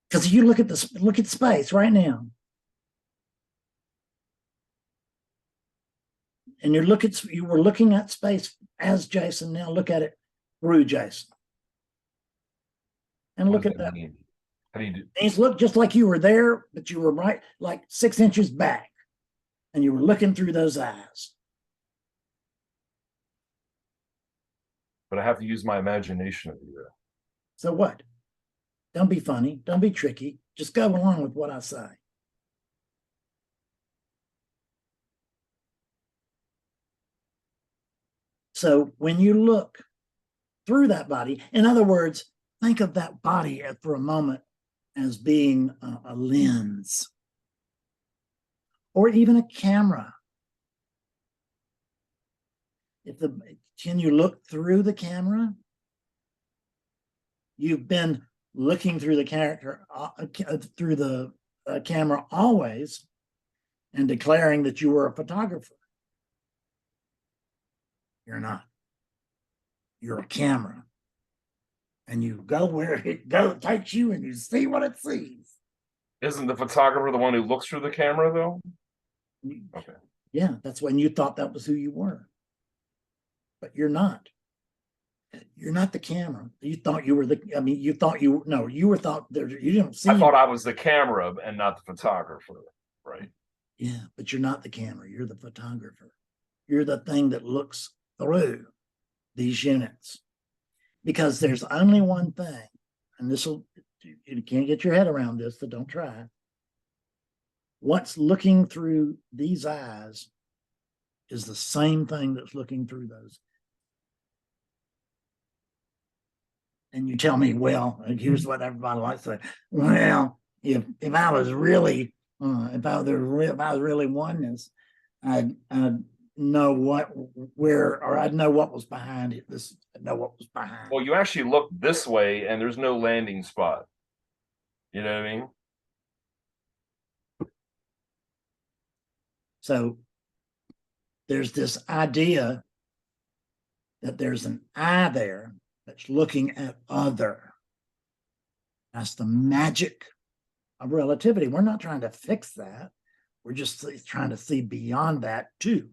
Speaker 1: Because you look at space right now. And you were looking at space as Jason, now look at it through Jason. And look at that.
Speaker 2: How do you do?
Speaker 1: These look just like you were there, but you were right like 6 inches back. And you were looking through those eyes.
Speaker 2: But I have to use my imagination to do that.
Speaker 1: So what? Don't be funny. Don't be tricky. Just go along with what I say. So when you look through that body, in other words, think of that body for a moment as being a lens or even a camera. Can you look through the camera? You've been looking through the camera always and declaring that you were a photographer. You're not. You're a camera. And you go where it takes you and you see what it sees.
Speaker 2: Isn't the photographer the one who looks through the camera, though? Okay.
Speaker 1: Yeah, that's when you thought that was who you were. But you're not. You're not the camera. You thought you were you thought you didn't see.
Speaker 2: I thought I was the camera and not the photographer, right?
Speaker 1: Yeah, but you're not the camera. You're the photographer. You're the thing that looks through these units. Because there's only one thing, and you can't get your head around this, so don't try. What's looking through these eyes is the same thing that's looking through those. And you tell me, well, here's what everybody likes to say. Well, if I was really, if I was really oneness, I'd know I'd know what was behind it. I'd know what was behind.
Speaker 2: Well, you actually look this way, and there's no landing spot. You know what I mean?
Speaker 1: So there's this idea that there's an I there that's looking at other. That's the magic of relativity. We're not trying to fix that. We're just trying to see beyond that too.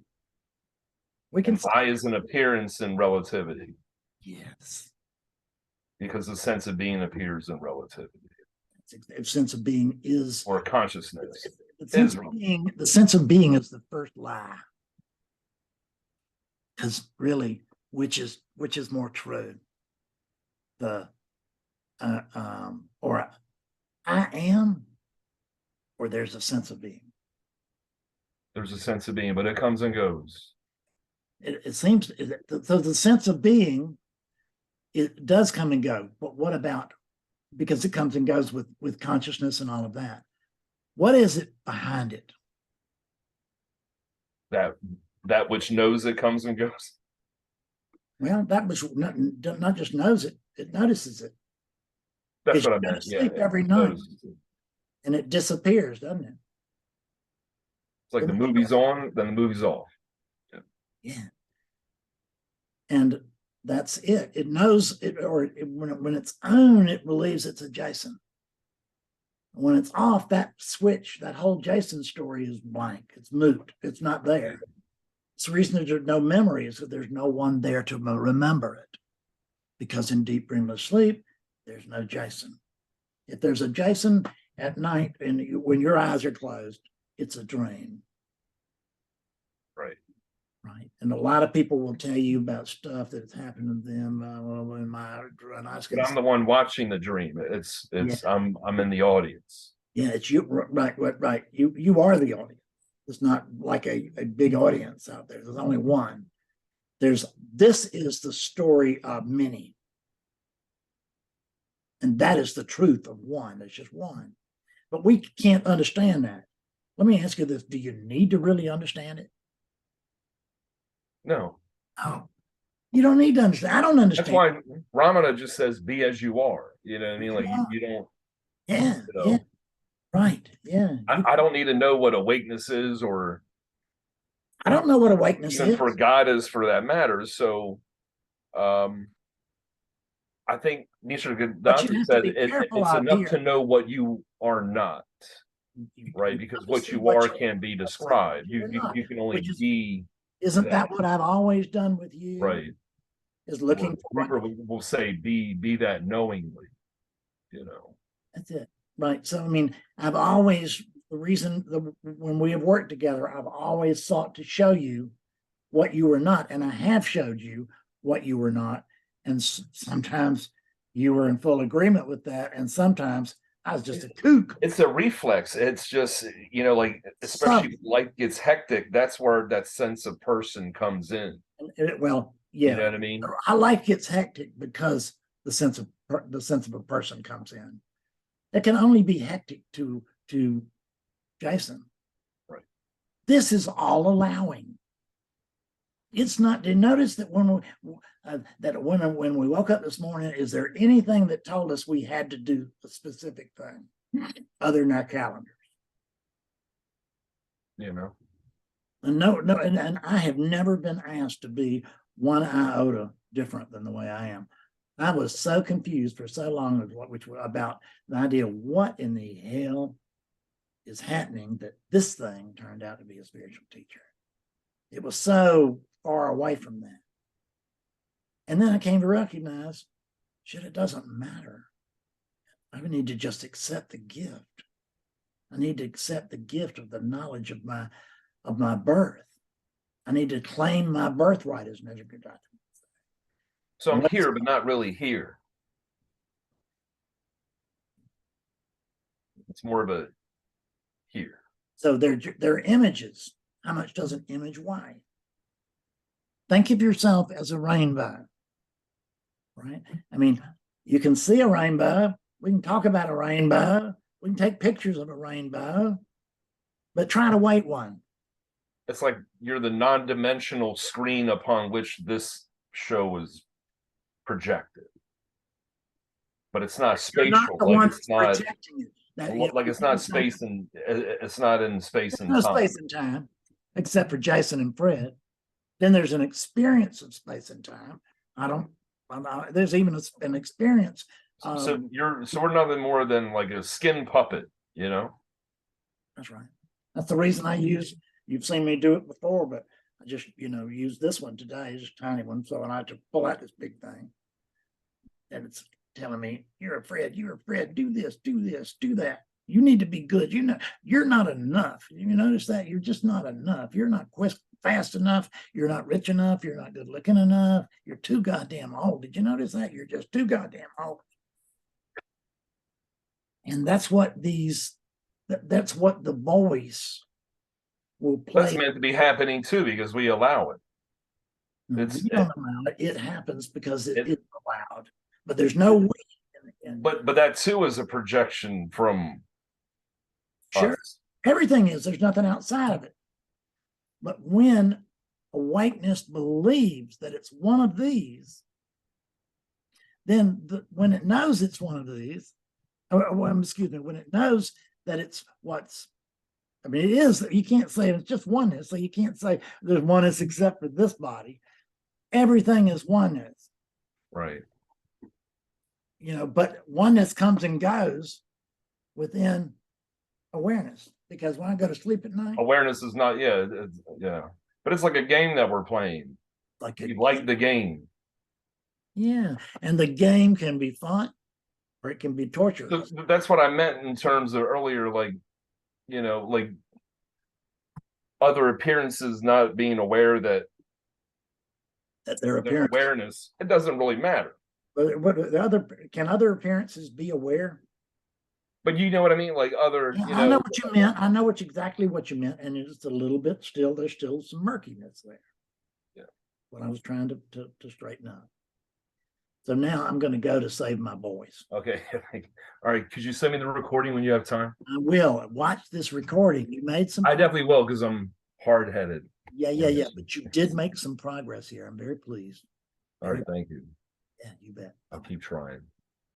Speaker 1: We can.
Speaker 2: I is an appearance in relativity.
Speaker 1: Yes.
Speaker 2: Because the sense of being appears in relativity.
Speaker 1: The sense of being is,
Speaker 2: or consciousness.
Speaker 1: The sense of being is the first lie. Because really, which is more true? The or I am, or there's a sense of being.
Speaker 2: There's a sense of being, but it comes and goes.
Speaker 1: It seems so. The sense of being, it does come and go. But what about, because it comes and goes with consciousness and all of that? What is it behind it?
Speaker 2: That which knows it comes and goes.
Speaker 1: Well, that which not just knows it, it notices it.
Speaker 2: That's what I meant. Yeah,
Speaker 1: sleep every night, and it disappears, doesn't it?
Speaker 2: It's like the movie's on, then the movie's off.
Speaker 1: Yeah. And that's it. It knows it, or when it's on, it believes it's adjacent. When it's off, that switch, that whole Jason story is blank. It's moot. It's not there. It's the reason there's no memory is that there's no one there to remember it. Because in deep dreamless sleep, there's no Jason. If there's a Jason at night and when your eyes are closed, it's a dream.
Speaker 2: Right.
Speaker 1: Right. And a lot of people will tell you about stuff that's happened to them.
Speaker 2: But I'm the one watching the dream. It's yeah. I'm in the audience.
Speaker 1: Yeah, it's you. Right. You are the audience. It's not like a big audience out there. There's only one. This is the story of many. And that is the truth of one. It's just one. But we can't understand that. Let me ask you this. Do you need to really understand it?
Speaker 2: No.
Speaker 1: Oh, you don't need to understand. I don't understand.
Speaker 2: That's why Ramana just says, be as you are. You know what I mean? Like you don't.
Speaker 1: Yeah. You know, yeah. Right. Yeah.
Speaker 2: I don't need to know what awakeness is, or
Speaker 1: I don't know what awakeness
Speaker 2: even
Speaker 1: is.
Speaker 2: For God is for that matter. So I think Nisargadatta said it's enough to know what you are not. Right, because what you are can be described. You can only be.
Speaker 1: Isn't that what I've always done with you?
Speaker 2: Right.
Speaker 1: Is looking for.
Speaker 2: We'll say be that knowingly. You know.
Speaker 1: That's it. Right. So I mean, I've always when we have worked together, I've always sought to show you what you were not, and I have showed you what you were not, and sometimes you were in full agreement with that, and sometimes I was just a kook.
Speaker 2: It's a reflex. It's just, you know, like, especially life gets hectic. That's where that sense of person comes in.
Speaker 1: Well, yeah. You
Speaker 2: know what I mean?
Speaker 1: Life gets hectic because the sense of a person comes in. It can only be hectic to Jason.
Speaker 2: Right.
Speaker 1: This is all allowing. It's not. You notice that when we woke up this morning, is there anything that told us we had to do a specific thing other than our calendars?
Speaker 2: You know.
Speaker 1: And no, and I have never been asked to be one iota different than the way I am. I was so confused for so long about the idea of what in the hell is happening that this thing turned out to be a spiritual teacher. It was so far away from that. And then I came to recognize, shit, it doesn't matter. I need to just accept the gift. I need to accept the gift of the knowledge of my birth. I need to claim my birthright, as Nisargadatta.
Speaker 2: So I'm here, but not really here. It's more of a here.
Speaker 1: So they're images. How much does an image weigh? Think of yourself as a rainbow, right? I mean, you can see a rainbow. We can talk about a rainbow. We can take pictures of a rainbow, but try to weight one.
Speaker 2: It's like you're the non-dimensional screen upon which this show is projected, but it's not spatial. It's not space and it's not in space and time.
Speaker 1: Space and time, except for Jason and Fred. Then there's an experience of space and time. There's even an experience
Speaker 2: So we're nothing more than like a skin puppet, you know?
Speaker 1: That's right. That's the reason I use, you've seen me do it before, but I just, use this one today, just a tiny one. So when I have to pull out this big thing, and it's telling me, you're afraid, do this, do that. You need to be good. You're not enough. You notice that? You're just not enough. You're not fast enough. You're not rich enough. You're not good looking enough. You're too goddamn old. Did you notice that? You're just too goddamn old. And that's what that's what the voice will play.
Speaker 2: That's meant to be happening too, because we allow it.
Speaker 1: We don't allow it. It happens because it is allowed. But there's no way.
Speaker 2: But that too is a projection from
Speaker 1: sure
Speaker 2: us.
Speaker 1: Everything is. There's nothing outside of it. But when awakeness believes that it's one of these, then when it knows it's one of these, excuse me, when it knows that it's it is, you can't say it's just oneness. So you can't say there's oneness except for this body. Everything is oneness.
Speaker 2: Right.
Speaker 1: But oneness comes and goes within awareness, because when I go to sleep at night,
Speaker 2: awareness is not, but it's like a game that we're playing. You like the game.
Speaker 1: Yeah. And the game can be fun or it can be torturous.
Speaker 2: So that's what I meant in terms of earlier, like other appearances not being aware that
Speaker 1: their appearance,
Speaker 2: awareness, it doesn't really matter.
Speaker 1: But can other appearances be aware?
Speaker 2: But you know what I mean? Like other,
Speaker 1: I know what you meant. I know exactly what you meant. And it's a little bit there's still some murkiness there.
Speaker 2: Yeah.
Speaker 1: What I was trying to straighten up. So now I'm going to go to save my boys.
Speaker 2: Okay. All right. Could you send me the recording when you have time?
Speaker 1: I will. Watch this recording. You made some.
Speaker 2: I definitely will, because I'm hard-headed.
Speaker 1: Yeah. But you did make some progress here. I'm very pleased.
Speaker 2: All right. Thank you.
Speaker 1: Yeah, you bet.
Speaker 2: I'll keep trying.